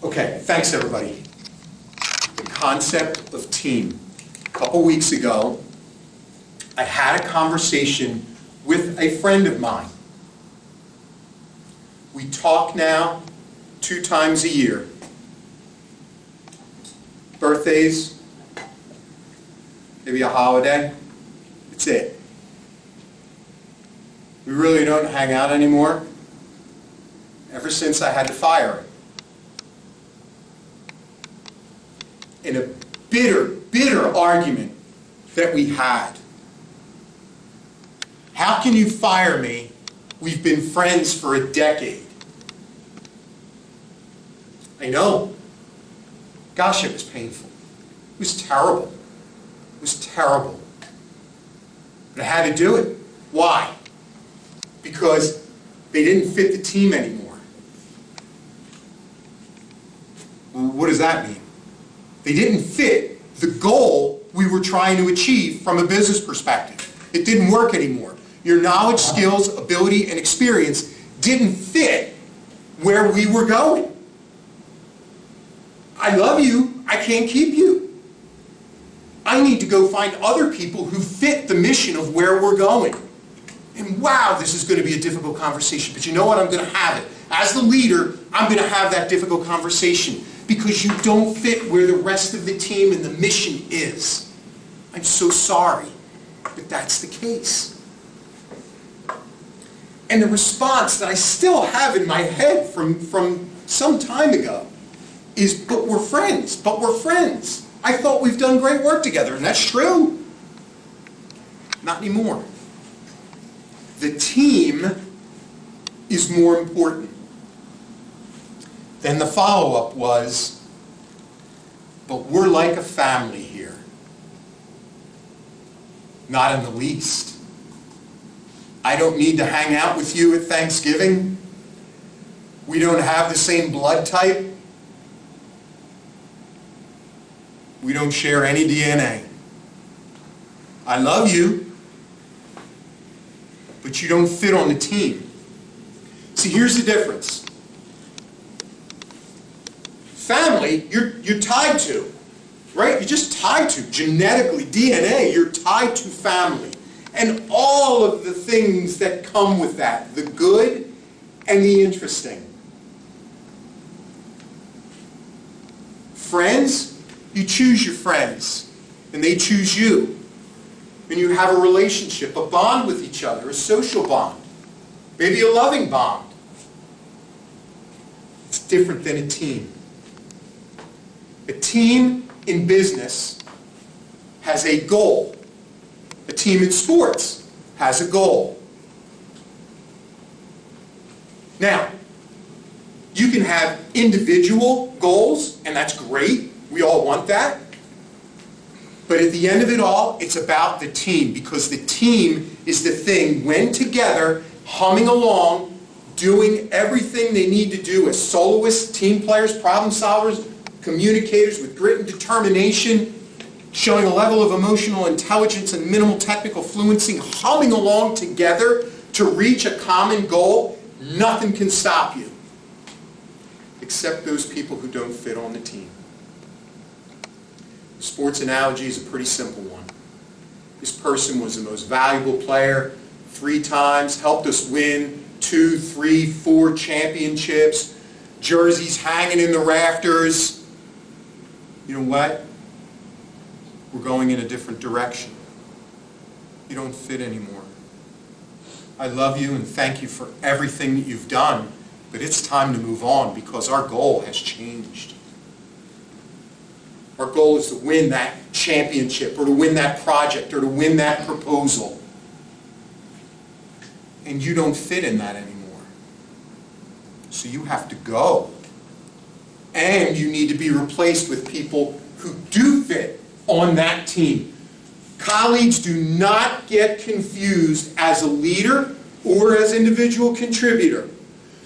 Okay, thanks everybody. The concept of team. A couple weeks ago, I had a conversation with a friend of mine. We talk now 2 times a year. Birthdays, maybe a holiday, that's it. We really don't hang out anymore ever since I had to fire him. In a bitter argument that we had. How can you fire me? We've been friends for a decade. I know. Gosh, it was painful. It was terrible. It was terrible. But I had to do it. Why? Because they didn't fit the team anymore. Well, what does that mean? They didn't fit the goal we were trying to achieve from a business perspective. It didn't work anymore. Your knowledge, skills, ability, and experience didn't fit where we were going. I love you, I can't keep you. I need to go find other people who fit the mission of where we're going. And wow, this is going to be a difficult conversation, but you know what? I'm going to have it. As the leader, I'm going to have that difficult conversation because you don't fit where the rest of the team and the mission is. I'm so sorry, but that's the case. And the response that I still have in my head from some time ago is, but we're friends, but we're friends. I thought we've done great work together, and that's true. Not anymore. The team is more important. Then the follow-up was, but we're like a family here. Not in the least. I don't need to hang out with you at Thanksgiving. We don't have the same blood type. We don't share any DNA. I love you, but you don't fit on the team. See, here's the difference. Family, you're tied to, right? You're just tied to, genetically, DNA, you're tied to family. And all of the things that come with that, the good and the interesting. Friends, you choose your friends, and they choose you. And you have a relationship, a bond with each other, a social bond, maybe a loving bond. It's different than a team. A team in business has a goal. A team in sports has a goal. Now, you can have individual goals, and that's great. We all want that. But at the end of it all, it's about the team, because the team is the thing, when together, humming along, doing everything they need to do as soloists, team players, problem solvers, communicators with grit and determination, showing a level of emotional intelligence and minimal technical fluency, humming along together to reach a common goal. Nothing can stop you, except those people who don't fit on the team. The sports analogy is a pretty simple one. This person was the most valuable player 3 times, helped us win 2, 3, 4 championships, jerseys hanging in the rafters. You know what? We're going in a different direction. You don't fit anymore. I love you and thank you for everything that you've done, but it's time to move on because our goal has changed. Our goal is to win that championship or to win that project or to win that proposal. And you don't fit in that anymore. So you have to go. And you need to be replaced with people who do fit on that team. Colleagues, do not get confused as a leader or as individual contributor.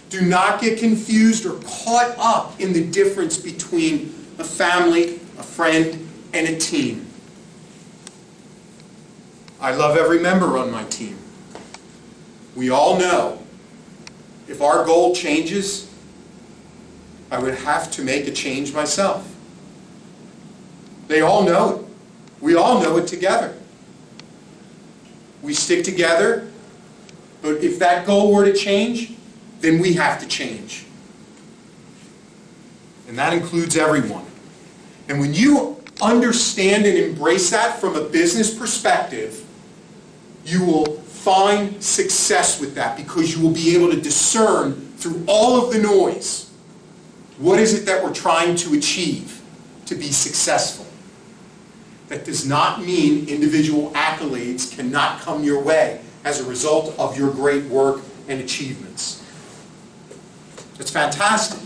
Do not get confused or caught up in the difference between a family, a friend, and a team. I love every member on my team. We all know if our goal changes, I would have to make a change myself. They all know it. We all know it together. We stick together, but if that goal were to change, then we have to change. And that includes everyone. And when you understand and embrace that from a business perspective, you will find success with that because you will be able to discern through all of the noise, what is it that we're trying to achieve to be successful? That does not mean individual accolades cannot come your way as a result of your great work and achievements. It's fantastic.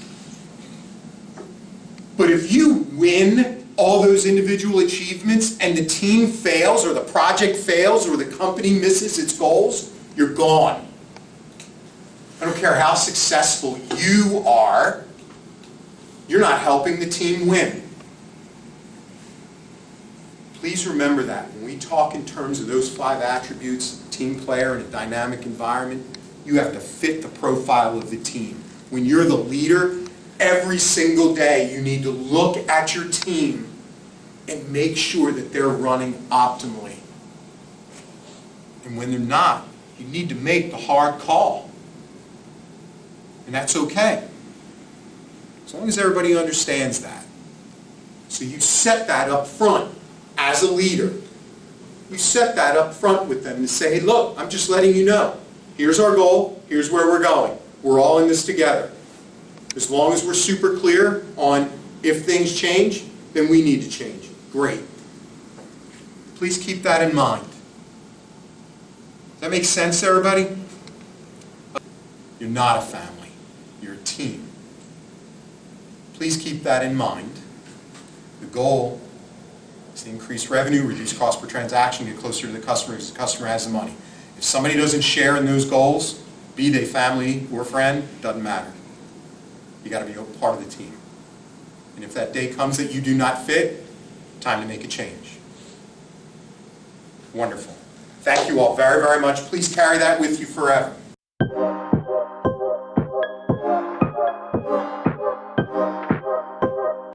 But if you win all those individual achievements and the team fails or the project fails or the company misses its goals, you're gone. I don't care how successful you are, you're not helping the team win. Please remember that when we talk in terms of those 5 attributes, team player in a dynamic environment, you have to fit the profile of the team. When you're the leader, every single day you need to look at your team and make sure that they're running optimally. And when they're not, you need to make the hard call. And that's okay. As long as everybody understands that. So you set that up front as a leader. You set that up front with them and say, hey, look, I'm just letting you know. Here's our goal. Here's where we're going. We're all in this together. As long as we're super clear on if things change, then we need to change. Great. Please keep that in mind. Does that make sense, everybody? You're not a family. You're a team. Please keep that in mind. The goal is to increase revenue, reduce cost per transaction, get closer to the customer because the customer has the money. If somebody doesn't share in those goals, be they family or friend, doesn't matter. You got to be a part of the team. And if that day comes that you do not fit, time to make a change. Wonderful. Thank you all very, very much. Please carry that with you forever.